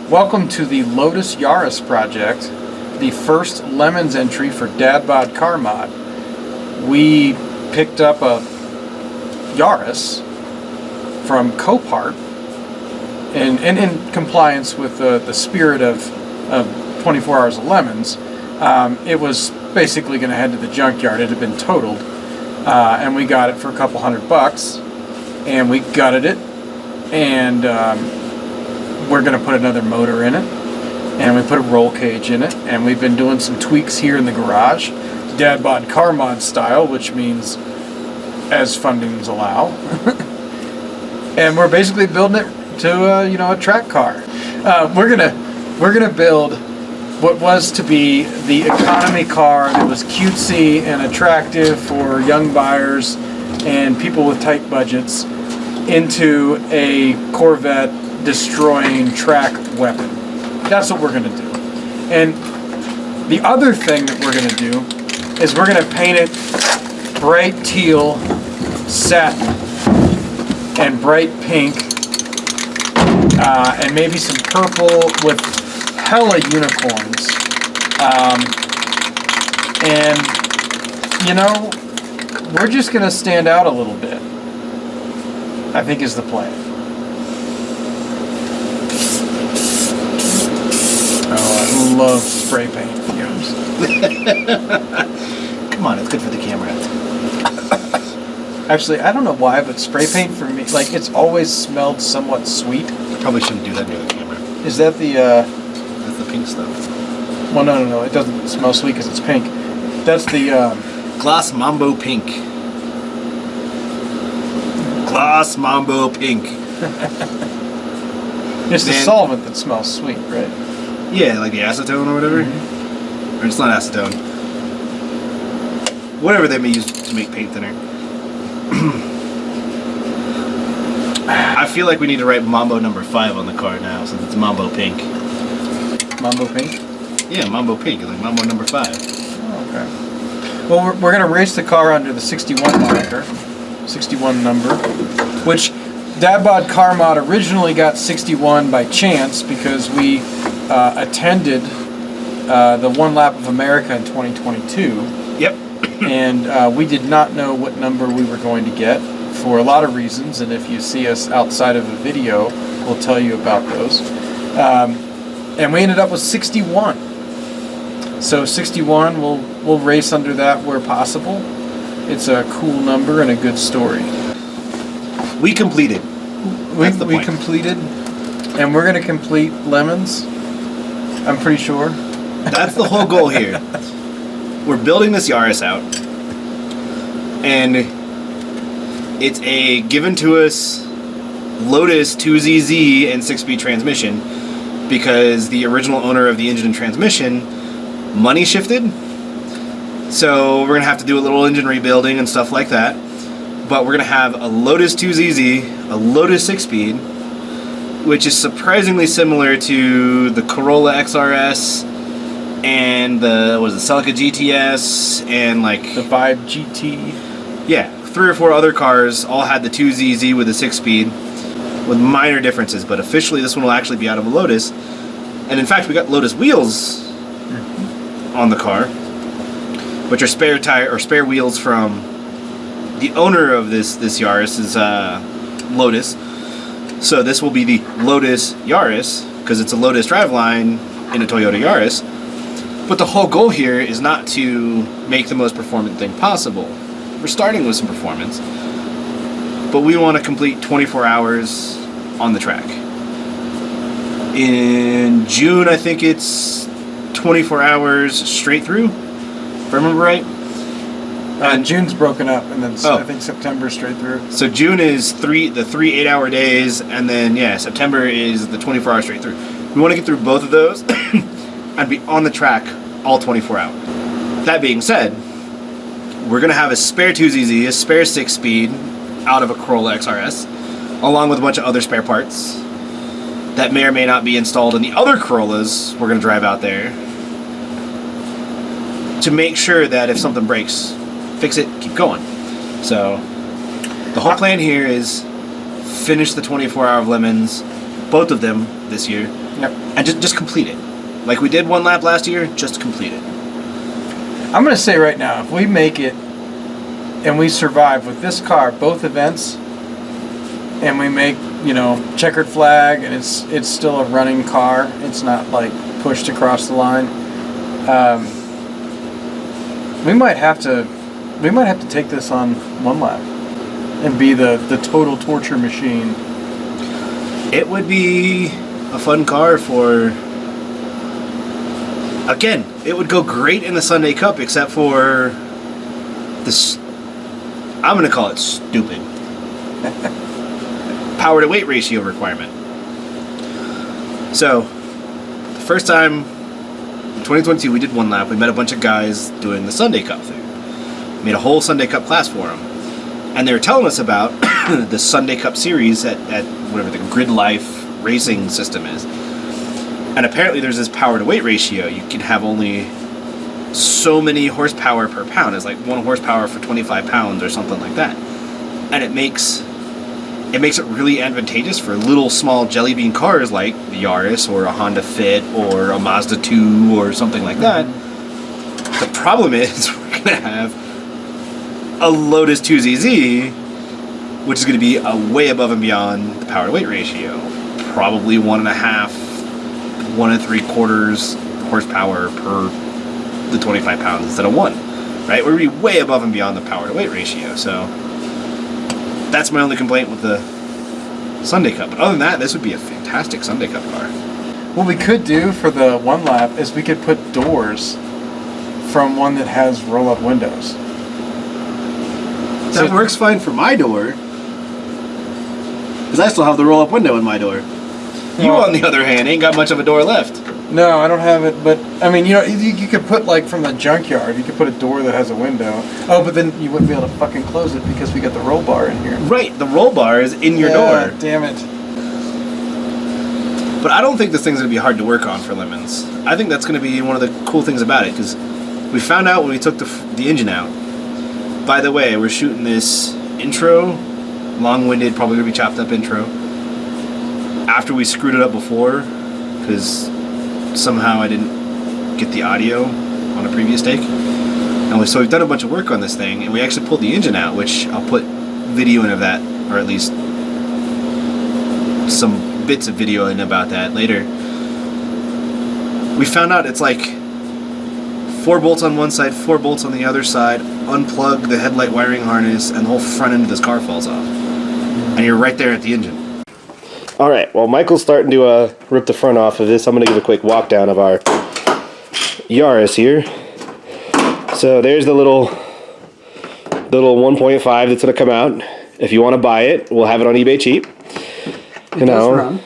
Welcome to the Lotus Yaris project, the first Lemons entry for Dad Bod Car Mod. We picked up a Yaris from Copart, and in compliance with the spirit of 24 Hrs of Lemons. It was basically going to head to the junkyard. It had been totaled, and we got it for a couple $100, and we gutted it, and we're going to put another motor in it, and we put a roll cage in it, and we've been doing some tweaks here in the garage, Dad Bod Car Mod style, which means as fundings allow. And we're basically building it to a track car. We're gonna build what was to be the economy car that was cutesy and attractive for young buyers and people with tight budgets into a Corvette destroying track weapon. That's what we're going to do. And the other thing that we're going to do is we're going to paint it bright teal satin and bright pink and maybe some purple with hella unicorns. And we're just going to stand out a little bit, I think, is the plan. Oh, I love spray paint fumes. Come on, it's good for the camera. Actually, I don't know why, but spray paint for me, like, it's always smelled somewhat sweet. Probably shouldn't do that near the camera. Is that the, That's the pink stuff. well, no, it doesn't smell sweet because it's pink. That's the, Gloss Mambo Pink. Gloss Mambo Pink. it's the solvent that smells sweet, right? Yeah, like the acetone or whatever. Or it's not acetone. Whatever they may use to make paint thinner. I feel like we need to write Mambo number 5 on the car now, since it's Mambo Pink. Mambo pink? Yeah, Mambo Pink, like Mambo number 5. Oh, okay. Well, we're going to race the car under the 61 moniker, 61 number, which Dad Bod Car Mod originally got 61 by chance because we attended the One Lap of America in 2022. Yep. And we did not know what number we were going to get for a lot of reasons, and if you see us outside of the video, we'll tell you about those. And we ended up with 61. So 61, we'll race under that where possible. It's a cool number and a good story. We completed. We completed, and we're going to complete Lemons, I'm pretty sure. That's the whole goal here. We're building this Yaris out, and it's a given to us Lotus 2ZZ and 6-speed transmission because the original owner of the engine and transmission money shifted. So we're going to have to do a little engine rebuilding and stuff like that. But we're going to have a Lotus 2ZZ, a Lotus 6-speed, which is surprisingly similar to the Corolla XRS and the Celica GTS and like The Vibe GT. Yeah, 3 or 4 other cars all had the 2ZZ with a 6-speed with minor differences, but officially this one will actually be out of a Lotus. And in fact, we got Lotus wheels on the car, which are spare wheels from the owner of this Yaris is Lotus. So this will be the Lotus Yaris because it's a Lotus driveline in a Toyota Yaris. But the whole goal here is not to make the most performant thing possible. We're starting with some performance, but we want to complete 24 hours on the track. In June, I think it's 24 hours straight through, if I remember right. And June's broken up, and then I think September straight through. So June is the 3 8-hour days, and then September is the 24 hours straight through. We want to get through both of those and be on the track all 24 hours. That being said, we're going to have a spare 2ZZ, a spare 6-speed out of a Corolla XRS, along with a bunch of other spare parts that may or may not be installed in the other Corollas we're going to drive out there to make sure that if something breaks, fix it, keep going. So the whole plan here is finish the 24 Hour of Lemons, both of them this year, Yep. and just complete it. Like we did one lap last year, just complete it. I'm going to say right now, if we make it and we survive with this car, both events, and we make, you know, checkered flag, and it's still a running car, it's not like pushed across the line, we might have to take this on one lap and be the total torture machine. It would be a fun car for... Again, it would go great in the Sunday Cup, except for this... I'm going to call it stupid. Power to weight ratio requirement. So, the first time, in 2022, we did one lap. We met a bunch of guys doing the Sunday Cup thing. Made a whole Sunday Cup class for them. And they were telling us about the Sunday Cup series at whatever the Grid Life racing system is. And apparently there's this power to weight ratio. You can have only so many horsepower per pound. It's like 1 horsepower for 25 pounds or something like that. And it makes it really advantageous for little small jelly bean cars like the Yaris or a Honda Fit or a Mazda 2 or something like that. The problem is we're going to have a Lotus 2ZZ, which is going to be a way above and beyond the power to weight ratio. Probably 1.5, 1 3/4 horsepower per the 25 pounds instead of 1. Right? We're going to be way above and beyond the power to weight ratio. So that's my only complaint with the Sunday Cup. But other than that, this would be a fantastic Sunday Cup car. What we could do for the one lap is we could put doors from one that has roll-up windows. That works fine for my door. Because I still have the roll-up window in my door. You, on the other hand, ain't got much of a door left. No, I don't have it, but I mean, you know, you could put like from the junkyard, you could put a door that has a window. Oh, but then you wouldn't be able to fucking close it because we got the roll bar in here. Right, the roll bar is in your door. Damn it. But I don't think this thing's going to be hard to work on for Lemons. I think that's going to be one of the cool things about it, because we found out when we took the engine out. By the way, we're shooting this intro, long-winded, probably going to be chopped up intro, after we screwed it up before, because somehow I didn't get the audio on a previous take. And so we've done a bunch of work on this thing, and we actually pulled the engine out, which I'll put video in of that, or at least some bits of video in about that later. We found out it's like 4 bolts on one side, 4 bolts on the other side, unplug the headlight wiring harness, and the whole front end of this car falls off. And you're right there at the engine. Alright, well Michael's starting to rip the front off of this. I'm going to give a quick walk down of our Yaris here. So there's the little 1.5 that's going to come out. If you want to buy it, we'll have it on eBay cheap. You know,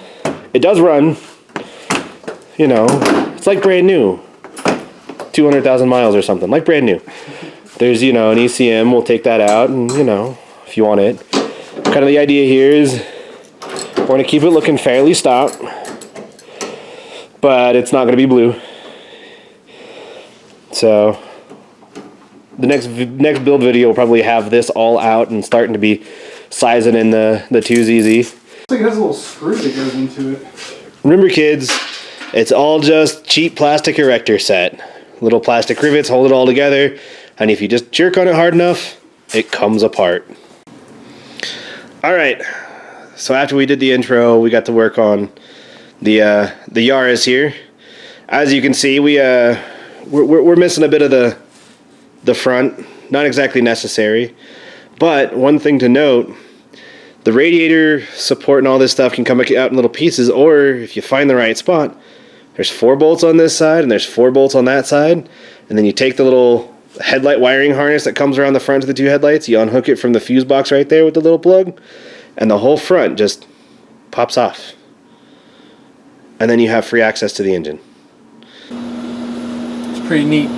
it does run. You know, it's like brand new. 200,000 miles or something, like brand new. There's, you know, an ECM, we'll take that out, and, you know, if you want it. Kind of the idea here is we're going to keep it looking fairly stock, but it's not going to be blue. So the next build video will probably have this all out and starting to be sizing in the 2ZZ. Looks like it has a little screw that goes into it. Remember, kids, it's all just cheap plastic erector set. Little plastic rivets hold it all together, and if you just jerk on it hard enough, it comes apart. Alright, so after we did the intro, we got to work on the Yaris here. As you can see, we're missing a bit of the front. Not exactly necessary, but one thing to note, the radiator support and all this stuff can come out in little pieces, or if you find the right spot, there's 4 bolts on this side and there's 4 bolts on that side, and then you take the little headlight wiring harness that comes around the front of the 2 headlights, you unhook it from the fuse box right there with the little plug, and the whole front just pops off. And then you have free access to the engine. It's pretty neat.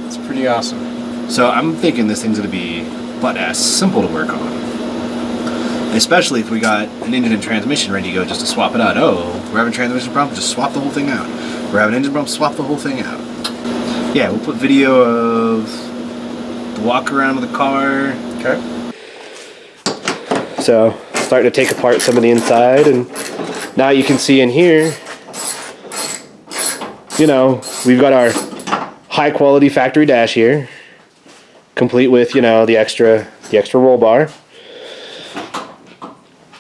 It's pretty awesome. So I'm thinking this thing's going to be butt-ass simple to work on. Especially if we got an engine and transmission ready to go just to swap it out. Oh, we're having transmission problems, just swap the whole thing out. We're having engine problems, swap the whole thing out. Yeah, we'll put video of the walk around of the car. Okay. So, starting to take apart some of the inside and Now you can see in here, you know, we've got our high quality factory dash here, complete with, you know, the extra roll bar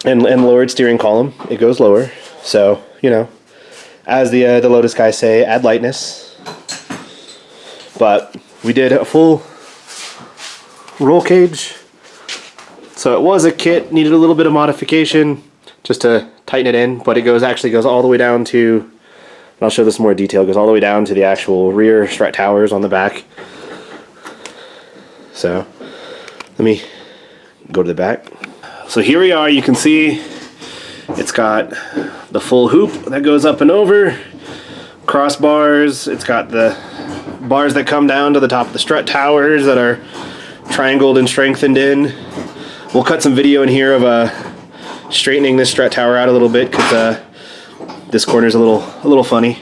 and lowered steering column. It goes lower, so you know, as the Lotus guys say, add lightness. But we did a full roll cage, so it was a kit, needed a little bit of modification just to tighten it in, but it actually goes all the way down to, and I'll show this in more detail, goes all the way down to the actual rear strut towers on the back. So let me go to the back. So here we are. You can see it's got the full hoop that goes up and over, crossbars. It's got the bars that come down to the top of the strut towers that are triangled and strengthened in. We'll cut some video in here of straightening this strut tower out a little bit, because this corner's a little funny.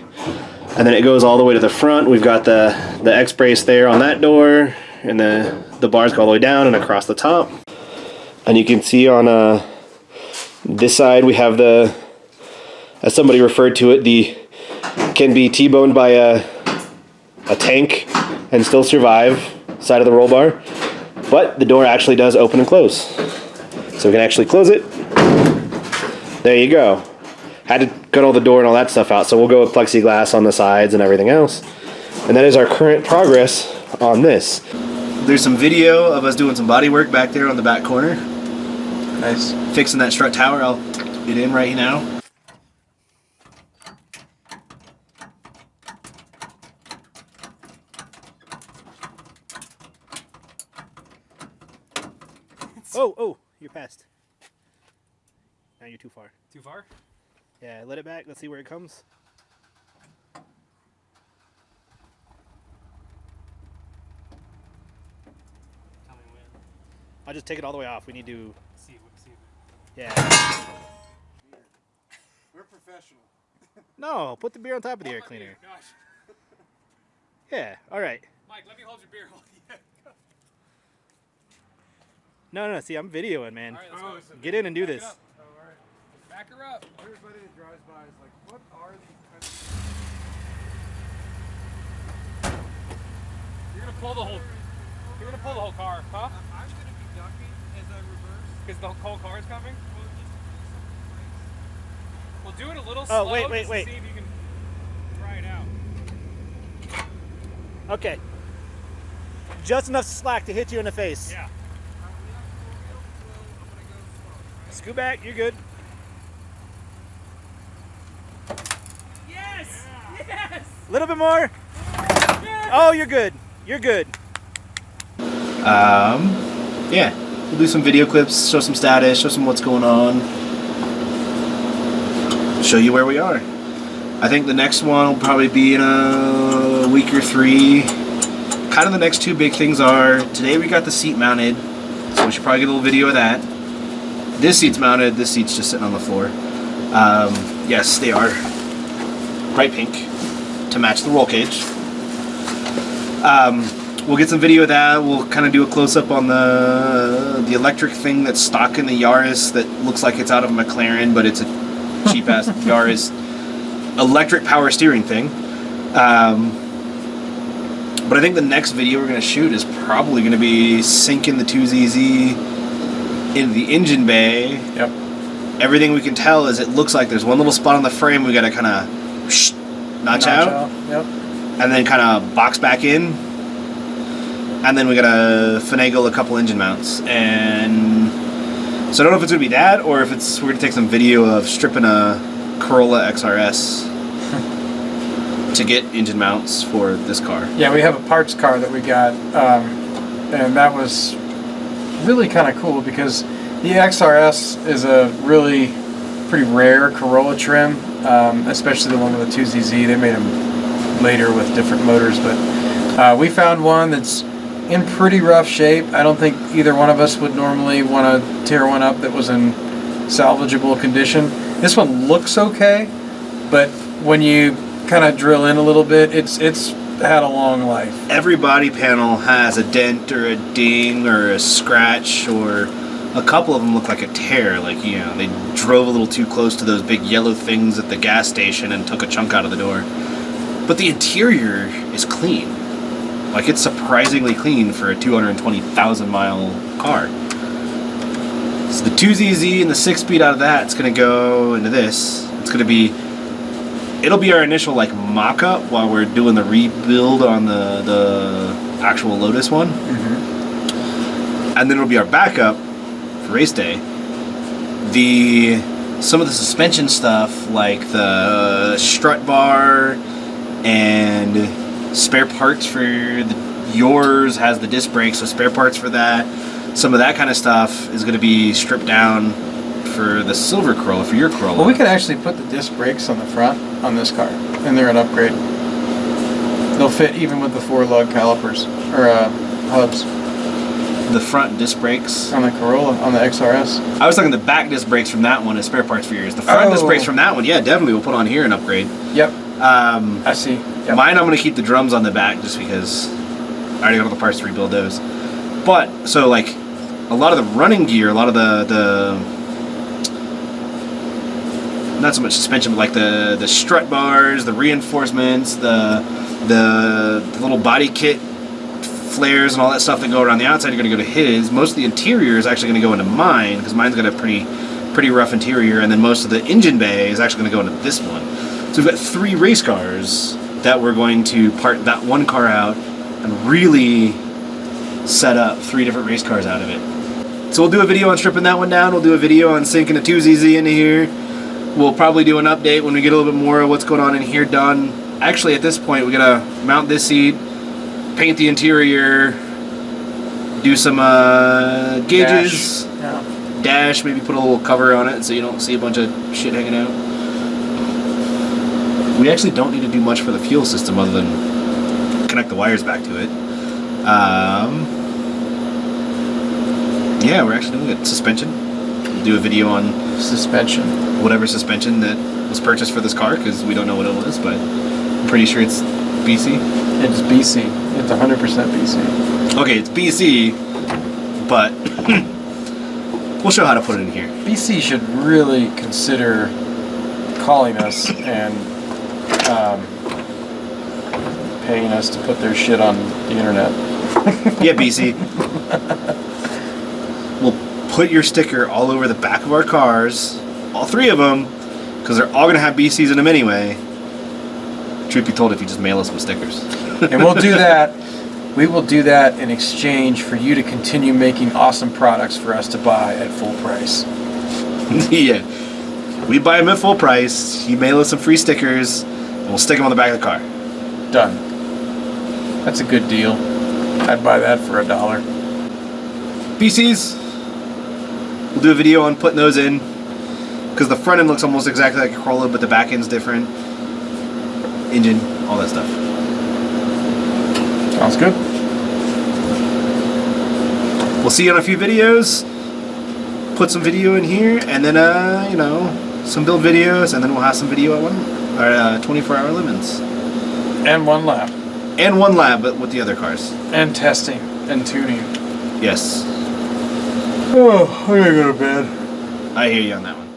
And then it goes all the way to the front. We've got the X brace there on that door, and the bars go all the way down and across the top. And you can see on this side we have the, as somebody referred to it, the can be T-boned by a tank and still survive side of the roll bar. But the door actually does open and close. So we can actually close it. There you go. Had to cut all the door and all that stuff out, so we'll go with plexiglass on the sides and everything else. And that is our current progress on this. There's some video of us doing some body work back there on the back corner. Nice. Fixing that strut tower. I'll get in right now. Oh, you're past. Now you're too far. Too far? Yeah, let it back. Let's see where it comes. Tell me when. I'll just take it all the way off. We need to... See. Yeah. We're professional. No, put the beer on top of the air cleaner. Gosh. Yeah, alright. Mike, let me hold your beer. No, see, I'm videoing, man. All right, let's go. Get in and do this. Oh, all right. Back her up. Everybody that drives by is like, what are these? You're gonna pull the whole car, huh? I'm gonna be ducking as I reverse. Because the whole car is coming? We'll do it a little slow. Wait. To see if you can try it out. Okay. Just enough slack to hit you in the face. Yeah. Scoot back, you're good. Yes! Yes! A little bit more. Yes! Oh, you're good. You're good. Yeah. We'll do some video clips, show some status, show some what's going on. Show you where we are. I think the next one will probably be in a week or 3. Kind of the next 2 big things are, today we got the seat mounted, so we should probably get a little video of that. This seat's mounted, this seat's just sitting on the floor. Yes, they are bright pink to match the roll cage. We'll get some video of that. We'll kind of do a close-up on the electric thing that's stock in the Yaris that looks like it's out of a McLaren, but it's a cheap-ass Yaris electric power steering thing. But I think the next video we're going to shoot is probably going to be sinking the 2ZZ in the engine bay. Yep. Everything we can tell is it looks like there's one little spot on the frame we got to kind of notch out. Yep. And then kind of box back in. And then we got to finagle a couple engine mounts. And so I don't know if it's going to be that or if we're going to take some video of stripping a Corolla XRS to get engine mounts for this car. Yeah, we have a parts car that we got, and that was really kind of cool because the XRS is a really pretty rare Corolla trim, especially the one with the 2ZZ. They made them later with different motors, but we found one that's in pretty rough shape. I don't think either one of us would normally want to tear one up that was in salvageable condition. This one looks okay, but when you kind of drill in a little bit, it's had a long life. Every body panel has a dent or a ding or a scratch or A couple of them look like a tear, like, you know, they drove a little too close to those big yellow things at the gas station and took a chunk out of the door. But the interior is clean. Like, it's surprisingly clean for a 220,000 mile car. So the 2ZZ and the 6-speed out of that, it's going to go into this. It's going to be, it'll be our initial, like, mock-up while we're doing the rebuild on the actual Lotus one. Mm-hmm. And then it'll be our backup for race day. Some of the suspension stuff, like the strut bar and spare parts for yours has the disc brakes, so spare parts for that. Some of that kind of stuff is going to be stripped down for the silver Corolla, for your Corolla. Well, we could actually put the disc brakes on the front on this car, and they're an upgrade. They'll fit even with the 4-lug calipers, or hubs. The front disc brakes? On the Corolla, on the XRS. I was talking the back disc brakes from that one as spare parts for yours. The front disc brakes from that one, yeah, definitely we'll put on here and upgrade. Yep. I see. Yep. Mine, I'm going to keep the drums on the back just because I already got all the parts to rebuild those. But, so like, a lot of the running gear, a lot of the not so much suspension, but like the strut bars, the reinforcements, the little body kit flares and all that stuff that go around the outside are going to go to his. Most of the interior is actually going to go into mine because mine's got a pretty rough interior, and then most of the engine bay is actually going to go into this one. So we've got 3 race cars that we're going to part that one car out and really set up 3 different race cars out of it. So we'll do a video on stripping that one down. We'll do a video on sinking a 2ZZ into here. We'll probably do an update when we get a little bit more of what's going on in here done. Actually, at this point, we're going to mount this seat, paint the interior, do some gauges, dash, maybe put a little cover on it so you don't see a bunch of shit hanging out. We actually don't need to do much for the fuel system other than connect the wires back to it. Yeah, we're actually doing a suspension. We'll do a video on suspension. Whatever suspension that was purchased for this car, because we don't know what it was, but I'm pretty sure it's BC. It's BC. It's 100% BC. Okay, it's BC, but we'll show how to put it in here. BC should really consider calling us and paying us to put their shit on the internet. Yeah, BC. We'll put your sticker all over the back of our cars, all 3 of them, because they're all going to have BCs in them anyway. Truth be told, if you just mail us some stickers. And we'll do that. We will do that in exchange for you to continue making awesome products for us to buy at full price. Yeah. We buy them at full price, you mail us some free stickers, and we'll stick them on the back of the car. Done. That's a good deal. I'd buy that for $1. BCs, we'll do a video on putting those in, because the front end looks almost exactly like a Corolla, but the back end's different. Engine, all that stuff. Sounds good. We'll see you on a few videos. Put some video in here, and then you know, some build videos, and then we'll have some video at 24-hour lemons. And 1 lap. And 1 lab, but with the other cars. And testing and tuning. Yes. Oh, I gotta go to bed. I hear you on that one.